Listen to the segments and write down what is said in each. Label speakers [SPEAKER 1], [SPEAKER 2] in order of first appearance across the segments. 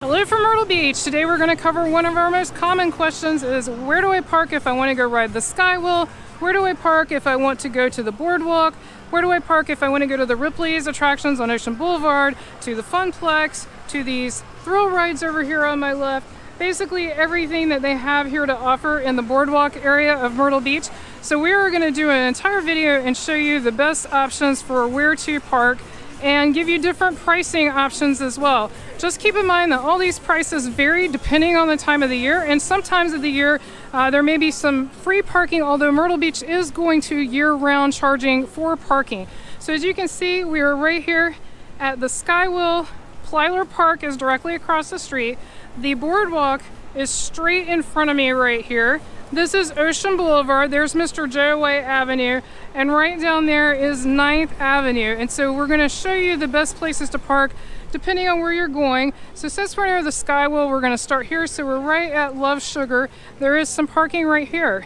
[SPEAKER 1] Hello from Myrtle Beach. Today we're going to cover one of our most common questions is where do I park if I want to go ride the Skywheel? Where do I park if I want to go to the Boardwalk? Where do I park if I want to go to the Ripley's attractions on Ocean Boulevard, to the Funplex, to these thrill rides over here on my left? Basically everything that they have here to offer in the Boardwalk area of Myrtle Beach. So we are going to do an entire video and show you the best options for where to park and give you different pricing options as well. Just keep in mind that all these prices vary depending on the time of the year, and sometimes of the year there may be some free parking, although Myrtle Beach is going to year-round charging for parking. So as you can see, we are right here at the Skywheel. Plyler Park is directly across the street. The Boardwalk is straight in front of me right here. This is Ocean Boulevard. There's Mr. Joe Avenue, and right down there is 9th Avenue. And so we're going to show you the best places to park depending on where you're going. So since we're near the Skywheel, we're going to start here. So we're right at Love Sugar. There is some parking right here.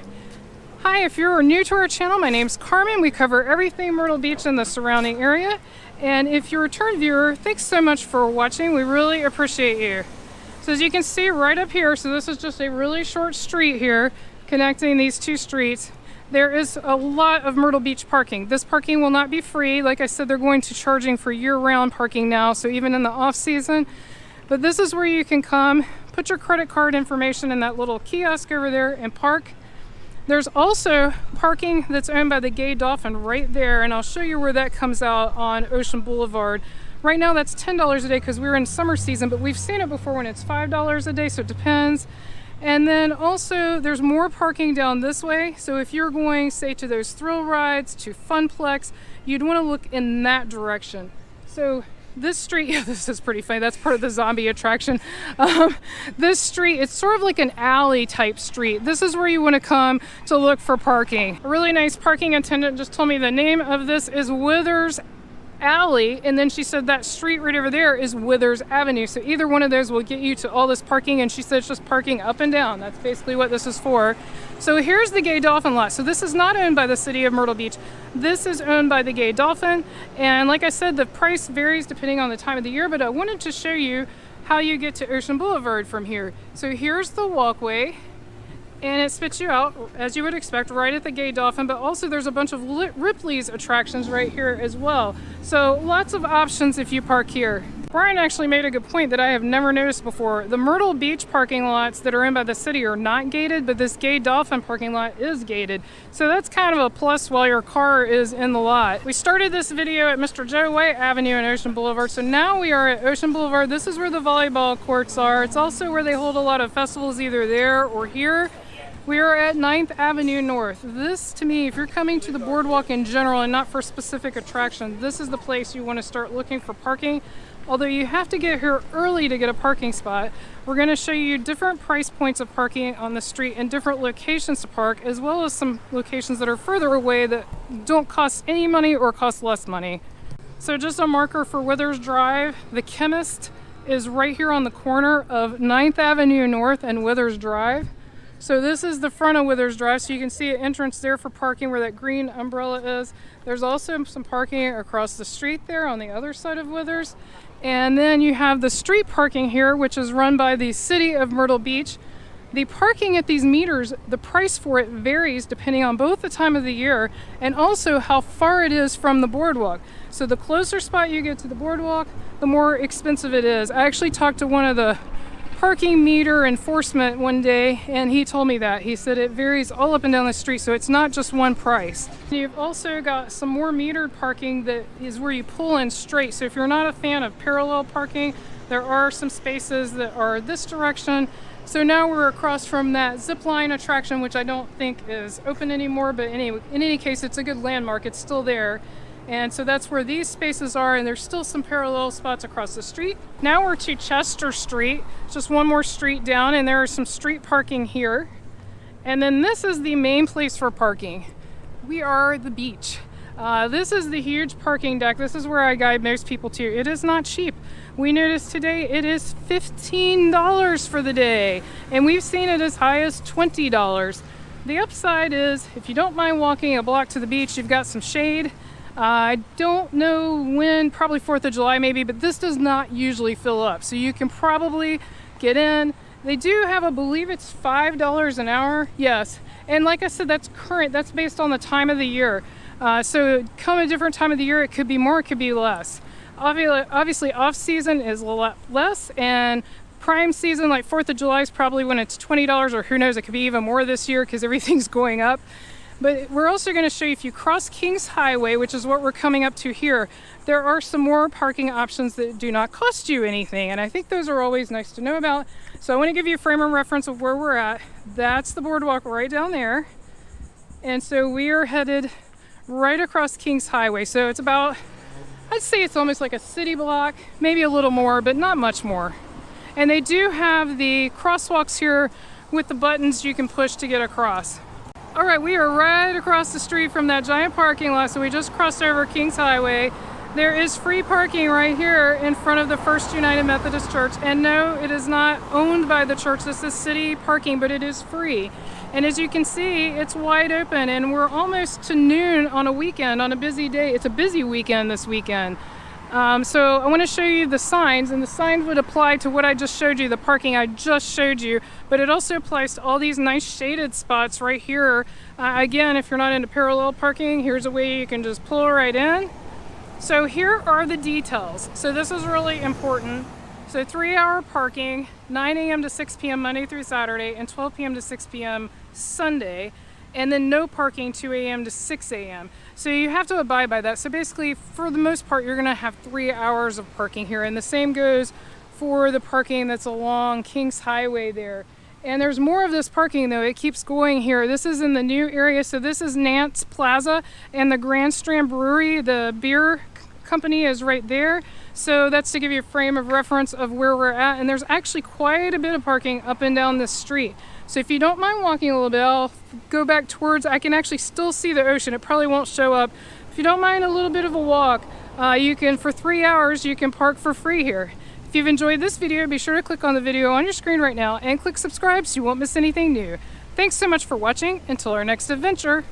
[SPEAKER 1] Hi, if you're new to our channel, my name's Carmen. We cover everything Myrtle Beach and the surrounding area. And if you're a return viewer, thanks so much for watching. We really appreciate you. So as you can see right up here, so this is just a really short street here connecting these two streets. There is a lot of Myrtle Beach parking. This parking will not be free. Like I said, they're going to charging for year-round parking now, so even in the off-season. But this is where you can come, put your credit card information in that little kiosk over there and park. There's also parking that's owned by the Gay Dolphin right there, and I'll show you where that comes out on Ocean Boulevard. Right now that's $10 a day because we're in summer season, but we've seen it before when it's $5 a day, so it depends. And then also there's more parking down this way. So if you're going, say, to those thrill rides, to Funplex, you'd want to look in that direction. So this street, yeah, this is pretty funny. That's part of the zombie attraction. This street, it's sort of like an alley type street. This is where you want to come to look for parking. A really nice parking attendant just told me the name of this is Withers Alley, and then she said that street right over there is Withers Avenue. So either one of those will get you to all this parking, and she said it's just parking up and down. That's basically what this is for. So here's the Gay Dolphin lot. So this is not owned by the city of Myrtle Beach. This is owned by the Gay Dolphin, and like I said, the price varies depending on the time of the year, but I wanted to show you how you get to Ocean Boulevard from here. So here's the walkway, and it spits you out, as you would expect, right at the Gay Dolphin, but also there's a bunch of Ripley's attractions right here as well. So lots of options if you park here. Brian actually made a good point that I have never noticed before. The Myrtle Beach parking lots that are owned by the city are not gated, but this Gay Dolphin parking lot is gated. So that's kind of a plus while your car is in the lot. We started this video at Mr. Joe Avenue and Ocean Boulevard, so now we are at Ocean Boulevard. This is where the volleyball courts are. It's also where they hold a lot of festivals, either there or here. We are at 9th Avenue North. This, to me, if you're coming to the Boardwalk in general and not for specific attraction, this is the place you want to start looking for parking. Although you have to get here early to get a parking spot. We're going to show you different price points of parking on the street and different locations to park, as well as some locations that are further away that don't cost any money or cost less money. So just a marker for Withers Drive. The Chemist is right here on the corner of 9th Avenue North and Withers Drive. So this is the front of Withers Drive, so you can see an entrance there for parking where that green umbrella is. There's also some parking across the street there on the other side of Withers. And then you have the street parking here, which is run by the city of Myrtle Beach. The parking at these meters, the price for it varies depending on both the time of the year and also how far it is from the Boardwalk. So the closer spot you get to the Boardwalk, the more expensive it is. I actually talked to one of the parking meter enforcement one day, and he told me that. He said it varies all up and down the street, so it's not just one price. You've also got some more metered parking that is where you pull in straight. So if you're not a fan of parallel parking, there are some spaces that are this direction. So now we're across from that zip line attraction, which I don't think is open anymore, but in any case, it's a good landmark. It's still there. And so that's where these spaces are, and there's still some parallel spots across the street. Now we're to Chester Street, just one more street down, and there is some street parking here. And then this is the main place for parking. We are the beach. This is the huge parking deck. This is where I guide most people to. It is not cheap. We noticed today it is $15 for the day, and we've seen it as high as $20. The upside is if you don't mind walking a block to the beach, you've got some shade. I don't know when, probably 4th of July maybe, but this does not usually fill up. So you can probably get in. They do have, I believe it's $5 an hour. Yes. And like I said, that's current. That's based on the time of the year. So come a different time of the year, it could be more, it could be less. Obviously off season is a lot less, and prime season like 4th of July is probably when it's $20, or who knows, it could be even more this year because everything's going up. But we're also going to show you, if you cross Kings Highway, which is what we're coming up to here, there are some more parking options that do not cost you anything. And I think those are always nice to know about. So I want to give you a frame of reference of where we're at. That's the boardwalk right down there. And so we are headed right across Kings Highway. So it's about, I'd say it's almost like a city block, maybe a little more, but not much more. And they do have the crosswalks here with the buttons you can push to get across. All right, we are right across the street from that giant parking lot, so we just crossed over Kings Highway. There is free parking right here in front of the First United Methodist Church. And no, it is not owned by the church. This is city parking, but it is free. And as you can see, it's wide open, and we're almost to noon on a weekend, on a busy day. It's a busy weekend this weekend. So I want to show you the signs, and the signs would apply to what I just showed you, the parking I just showed you, but it also applies to all these nice shaded spots right here. Again, if you're not into parallel parking, here's a way you can just pull right in. So here are the details. So this is really important. So 3-hour parking, 9 a.m. to 6 p.m. Monday through Saturday, and 12 p.m. to 6 p.m. Sunday. And then no parking 2 a.m. to 6 a.m. So you have to abide by that. So basically, for the most part, you're gonna have 3 hours of parking here. And the same goes for the parking that's along Kings Highway there. And there's more of this parking though, it keeps going here. This is in the new area. So this is Nance Plaza, and the Grand Strand Brewery, the beer company, is right there. So that's to give you a frame of reference of where we're at. And there's actually quite a bit of parking up and down this street. So if you don't mind walking a little bit, I'll go back towards, I can actually still see the ocean. It probably won't show up. If you don't mind a little bit of a walk, you can, for 3 hours, you can park for free here. If you've enjoyed this video, be sure to click on the video on your screen right now and click subscribe so you won't miss anything new. Thanks so much for watching. Until our next adventure.